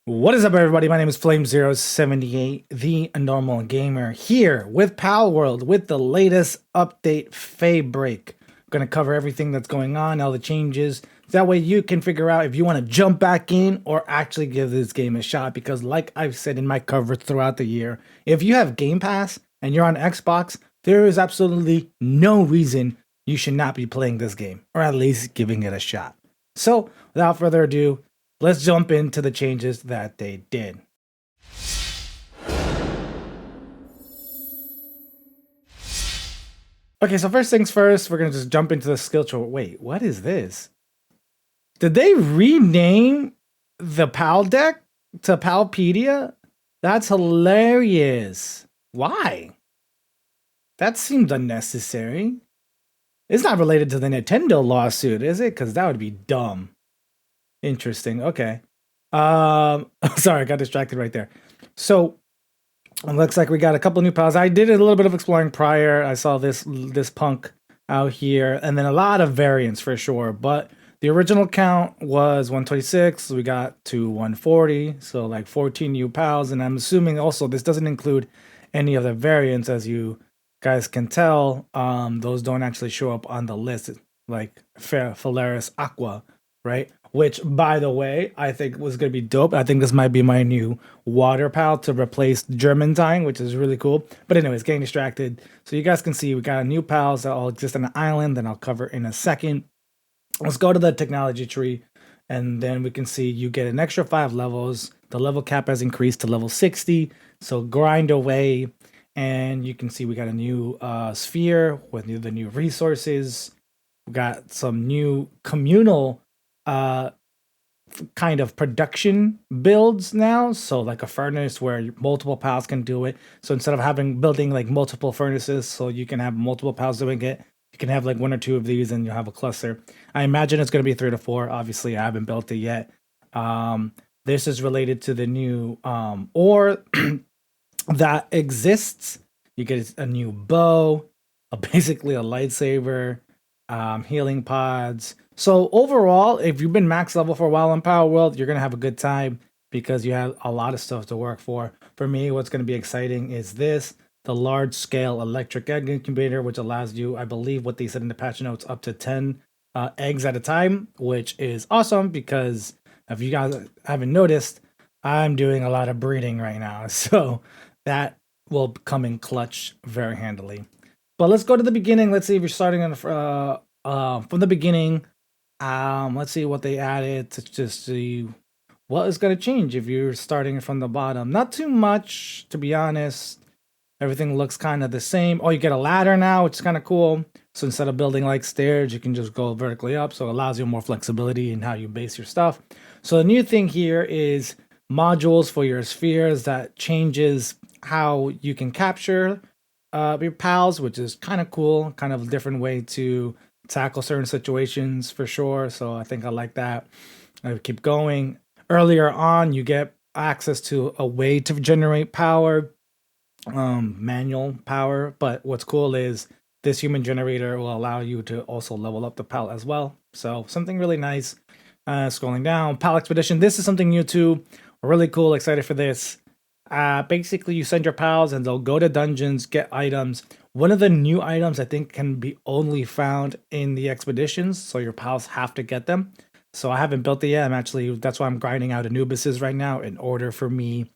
What is up, everybody? My name is Flame078, the normal gamer, here with Palworld with the latest update, Feybreak. I'm going to cover everything that's going on, all the changes. That way you can figure out if you want to jump back in or actually give this game a shot. Because like I've said in my coverage throughout the year, if you have Game Pass and you're on Xbox, there is absolutely no reason you should not be playing this game, or at least giving it a shot. So, without further ado, let's jump into the changes that they did. Okay, so first things first, we're gonna just jump into the skill tree. Wait, what is this? Did they rename the PAL deck to Palpedia? That's hilarious. Why? That seemed unnecessary. It's not related to the Nintendo lawsuit, is it? Because that would be dumb. Interesting. Okay. Sorry, I got distracted right there. So it looks like we got a couple new pals. I did a little bit of exploring prior. I saw this punk out here, and then a lot of variants for sure. But the original count was 126. We got to 140, so like 14 new pals. And I'm assuming also this doesn't include any of the variants, as you guys can tell. Those don't actually show up on the list, like Phalaris Aqua, right? Which, by the way, I think was going to be dope. I think this might be my new water pal to replace Germantine, which is really cool. But anyways, getting distracted. So you guys can see we got a new pals that all exist on an island that I'll cover in a second. Let's go to the technology tree, and then we can see you get an extra 5 levels. The level cap has increased to level 60, so grind away. And you can see we got a new sphere with the new resources. We got some new communal kind of production builds now, so like a furnace where multiple pals can do it. So instead of building like multiple furnaces, so you can have multiple pals doing it, you can have like 1 or 2 of these and you'll have a cluster. I imagine it's going to be 3 to 4. Obviously, I haven't built it yet. This is related to the new ore that exists. You get a new bow, basically a lightsaber, healing pods. So overall, if you've been max level for a while in Palworld, you're gonna have a good time because you have a lot of stuff to work for. For me, what's gonna be exciting is the large scale electric egg incubator, which allows you, I believe what they said in the patch notes, up to 10 eggs at a time, which is awesome because if you guys haven't noticed, I'm doing a lot of breeding right now. So that will come in clutch very handily. But let's go to the beginning. Let's see if you're starting from the beginning. Let's see what they added to just see what is going to change if you're starting from the bottom. Not too much, to be honest. Everything looks kind of the same. Oh, you get a ladder now, which is kind of cool. So instead of building like stairs, you can just go vertically up. So it allows you more flexibility in how you base your stuff. So the new thing here is modules for your spheres that changes how you can capture your pals, which is kind of cool, kind of a different way to tackle certain situations for sure. So I think I like that. I keep going. Earlier on, you get access to a way to generate power, manual power. But what's cool is this human generator will allow you to also level up the pal as well. So something really nice. Scrolling down, pal expedition. This is something new too. Really cool. Excited for this. Basically, you send your pals and they'll go to dungeons, get items. One of the new items I think can be only found in the expeditions, so your pals have to get them. So I haven't built it yet. That's why I'm grinding out Anubises right now in order for me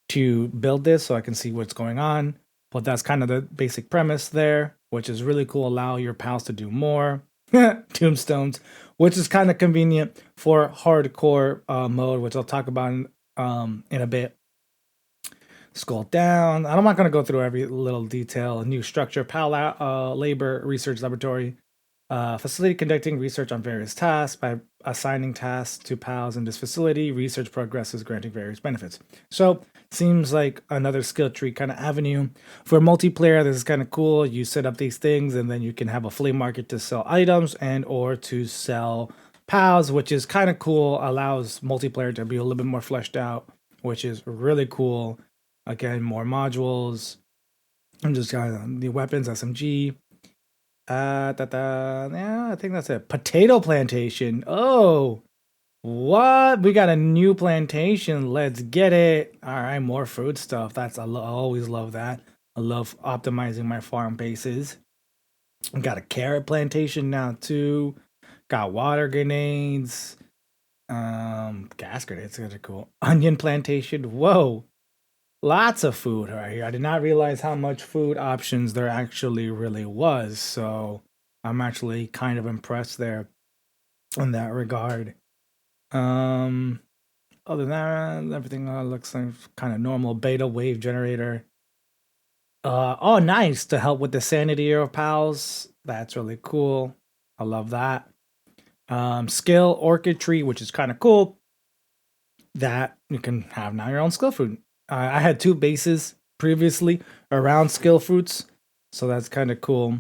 to build this so I can see what's going on. But that's kind of the basic premise there, which is really cool. Allow your pals to do more. Tombstones, which is kind of convenient for hardcore mode, which I'll talk about in a bit. Scroll down. I'm not going to go through every little detail. A new structure, PAL labor research laboratory, facility conducting research on various tasks by assigning tasks to pals in this facility. Research progresses, granting various benefits. So seems like another skill tree kind of avenue for multiplayer. This is kind of cool. You set up these things, and then you can have a flea market to sell items and or to sell pals, which is kind of cool. Allows multiplayer to be a little bit more fleshed out, which is really cool. Again, more modules. I'm just got the weapons, SMG. Yeah, I think that's it. Potato plantation. Oh, What? We got a new plantation. Let's get it. All right, more fruit stuff. I always love that. I love optimizing my farm bases. We got a carrot plantation now too. Got water grenades. Gas grenades. Those are cool. Onion plantation. Whoa, lots of food right here. I did not realize how much food options there actually really was. So I'm actually kind of impressed there in that regard. Um, Other than that, everything looks like kind of normal. Beta wave generator. Oh, nice to help with the sanity of pals. That's really cool. I love that. Skill orchid tree, which is kind of cool. That you can have now your own skill fruit. I had two bases previously around skill fruits, so that's kind of cool.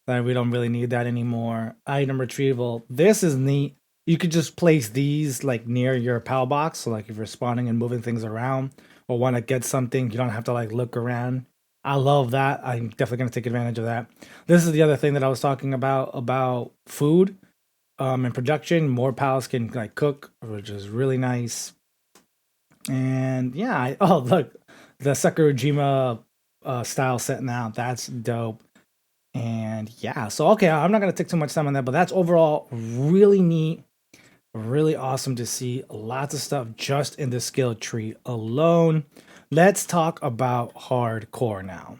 That we don't really need that anymore. Item retrieval. This is neat. You could just place these like near your pal box. So like if you're spawning and moving things around or want to get something, you don't have to like look around. I love that. I'm definitely gonna take advantage of that. This is the other thing that I was talking about food and production. More pals can like cook, which is really nice. And yeah, oh look, the Sakurajima style set now. That's dope. And yeah, so okay, I'm not gonna take too much time on that, but that's overall really neat, really awesome to see. Lots of stuff just in the skill tree alone. Let's talk about hardcore now.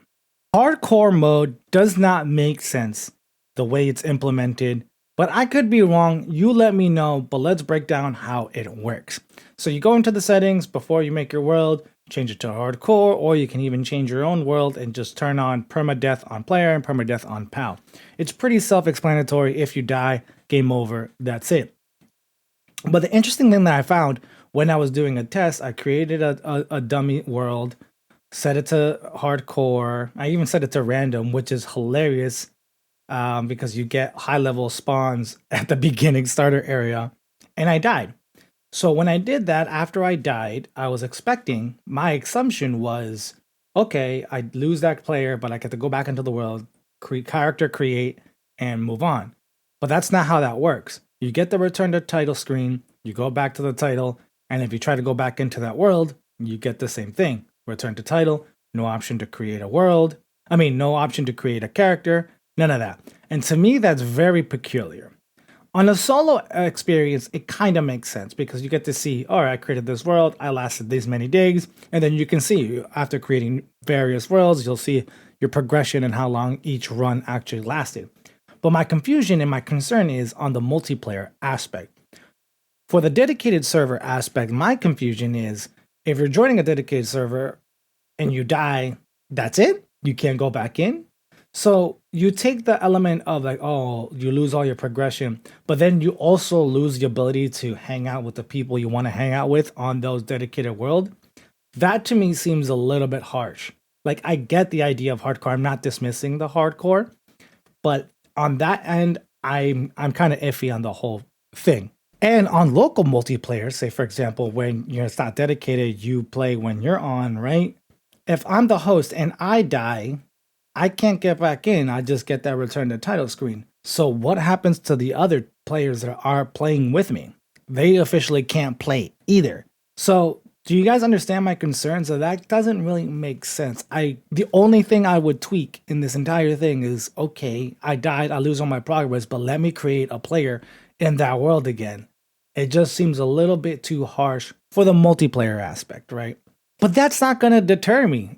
Hardcore mode does not make sense the way it's implemented, but I could be wrong. You let me know, but let's break down how it works. So you go into the settings before you make your world, change it to hardcore, or you can even change your own world and just turn on permadeath on player and permadeath on pal. It's pretty self-explanatory. If you die, game over, that's it. But the interesting thing that I found when I was doing a test, I created a dummy world, set it to hardcore. I even set it to random, which is hilarious because you get high level spawns at the beginning starter area. And I died. So when I did that, after I died, I was expecting, my assumption was, okay, I lose that player, but I get to go back into the world, character create, and move on. But that's not how that works. You get the return to title screen, you go back to the title, and if you try to go back into that world, you get the same thing. Return to title, no option to create a world. No option to create a character, none of that. And to me, that's very peculiar. On a solo experience, it kind of makes sense because you get to see, all right, I created this world, I lasted these many days, and then you can see after creating various worlds, you'll see your progression and how long each run actually lasted. But my confusion and my concern is on the multiplayer aspect. For the dedicated server aspect, my confusion is if you're joining a dedicated server and you die, that's it? You can't go back in? So you take the element of like, oh, you lose all your progression, but then you also lose the ability to hang out with the people you want to hang out with on those dedicated world. That to me seems a little bit harsh. Like I get the idea of hardcore. I'm not dismissing the hardcore, but on that end, I'm kind of iffy on the whole thing. And on local multiplayer, say for example, when you're it's not dedicated, you play when you're on, right? If I'm the host and I die, I can't get back in. I just get that return to title screen. So what happens to the other players that are playing with me? They officially can't play either. So do you guys understand my concerns? So that doesn't really make sense. The only thing I would tweak in this entire thing is okay, I died, I lose all my progress, but let me create a player in that world again. It just seems a little bit too harsh for the multiplayer aspect, right? But that's not going to deter me.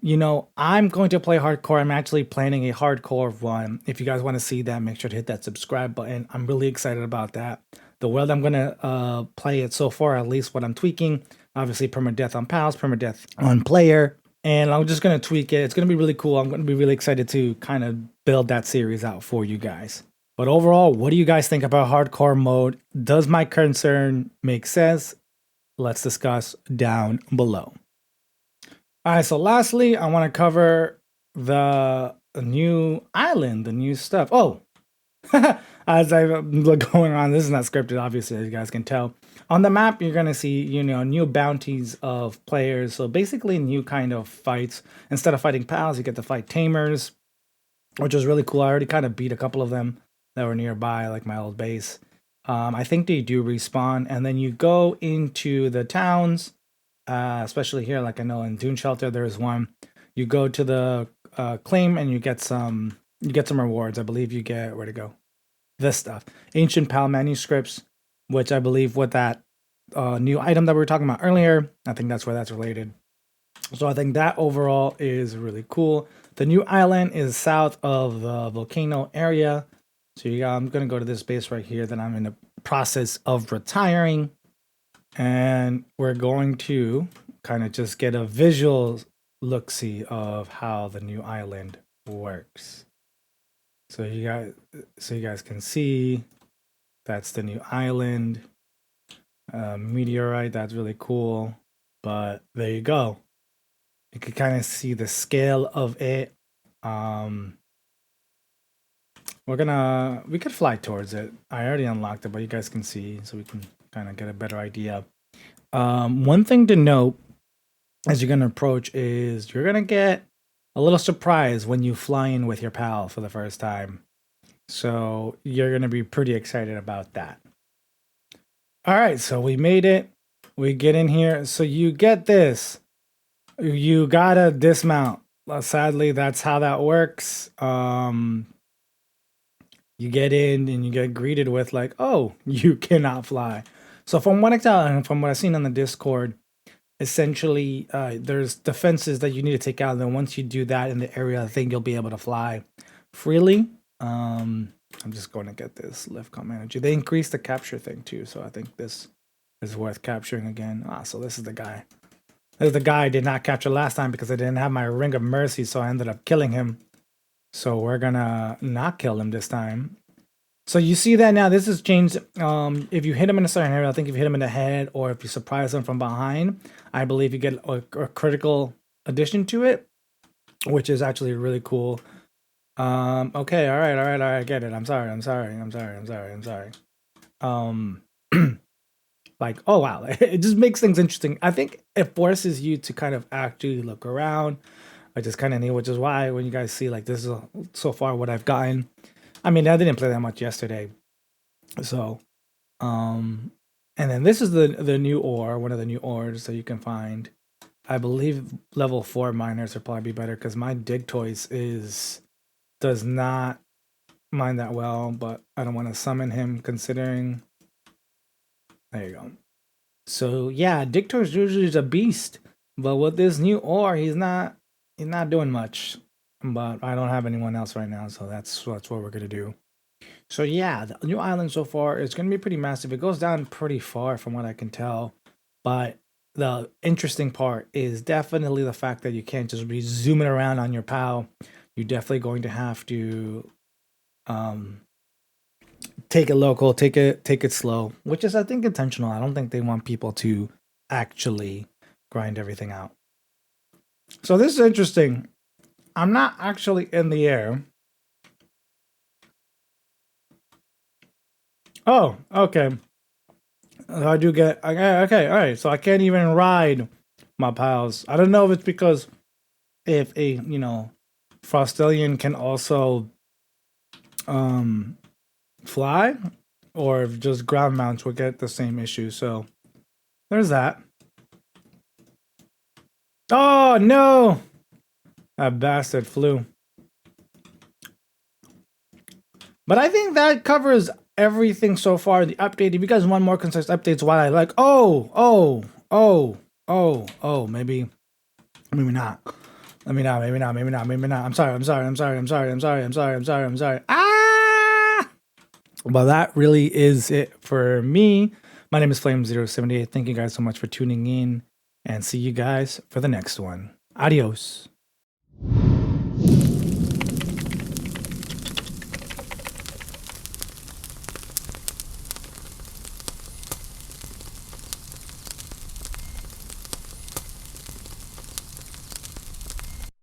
I'm going to play hardcore. I'm actually planning a hardcore run. If you guys want to see that, make sure to hit that subscribe button. I'm really excited about that. The world I'm going to play it so far, at least what I'm tweaking, obviously permadeath on pals, permadeath on player. And I'm just going to tweak it. It's going to be really cool. I'm going to be really excited to kind of build that series out for you guys. But overall, what do you guys think about hardcore mode? Does my concern make sense? Let's discuss down below. All right, so lastly, I want to cover the new island, the new stuff. Oh, as I'm going on, this is not scripted, obviously, as you guys can tell. On the map, you're going to see, new bounties of players. So basically new kind of fights. Instead of fighting pals, you get to fight tamers, which is really cool. I already kind of beat a couple of them that were nearby, like my old base. I think they do respawn, and then you go into the towns, especially here. Like I know in Dune Shelter, there's one. You go to the claim, and you get some. You get some rewards. I believe you get where to go. This stuff, ancient PAL manuscripts, which I believe with that new item that we were talking about earlier. I think that's where that's related. So I think that overall is really cool. The new island is south of the volcano area. So I'm going to go to this base right here that I'm in the process of retiring. And we're going to kind of just get a visual look-see of how the new island works. So you guys can see that's the new island. Meteorite, that's really cool. But there you go. You can kind of see the scale of it. We could fly towards it. I already unlocked it, but you guys can see, so we can kind of get a better idea. One thing to note as you're gonna approach is you're gonna get a little surprise when you fly in with your pal for the first time. So you're gonna be pretty excited about that. All right, so we made it. We get in here. So you get this. You gotta dismount. Sadly, that's how that works. You get in and you get greeted with like, "Oh, you cannot fly." So from what I tell and from what I've seen on the Discord, essentially, there's defenses that you need to take out, and then once you do that in the area, I think you'll be able to fly freely. I'm just going to get this lift command energy. They increased the capture thing too, so I think this is worth capturing again. So this is the guy. This is the guy I did not capture last time because I didn't have my Ring of Mercy, so I ended up killing him. So we're gonna not kill him this time. So you see that now, this has changed. If you hit him in a certain area, I think if you hit him in the head or if you surprise him from behind, I believe you get a critical addition to it, which is actually really cool. Okay, all right, I get it. I'm sorry. Like, oh wow, it just makes things interesting. I think it forces you to kind of actually look around. I just kind of need, which is why when you guys see like this is so far what I've gotten. I mean, I didn't play that much yesterday, so and then this is the new ore, one of the new ores that you can find. I believe level 4 miners would probably be better because my dig toys does not mine that well, but I don't want to summon him considering. There you go. So yeah, Dictor's usually is a beast, but with this new ore, he's not doing much. But I don't have anyone else right now, so that's what we're gonna do. So yeah, the new island so far is gonna be pretty massive. It goes down pretty far from what I can tell, but the interesting part is definitely the fact that you can't just be zooming around on your POW. You're definitely going to have to take it local, take it slow, which is I think intentional. I don't think they want people to actually grind everything out. So this is interesting. I'm not actually in the air. Oh, okay. I do get okay, all right. So I can't even ride my pals. I don't know if it's because if a Frostillion can also fly, or if just ground mounts would get the same issue. So there's that. Oh no! That bastard flew. But I think that covers everything so far. The update. If you guys want more concise updates, while I like, maybe not. Maybe not. I'm sorry. Ah! But that really is it for me. My name is Flame078. Thank you guys so much for tuning in, and see you guys for the next one. Adios.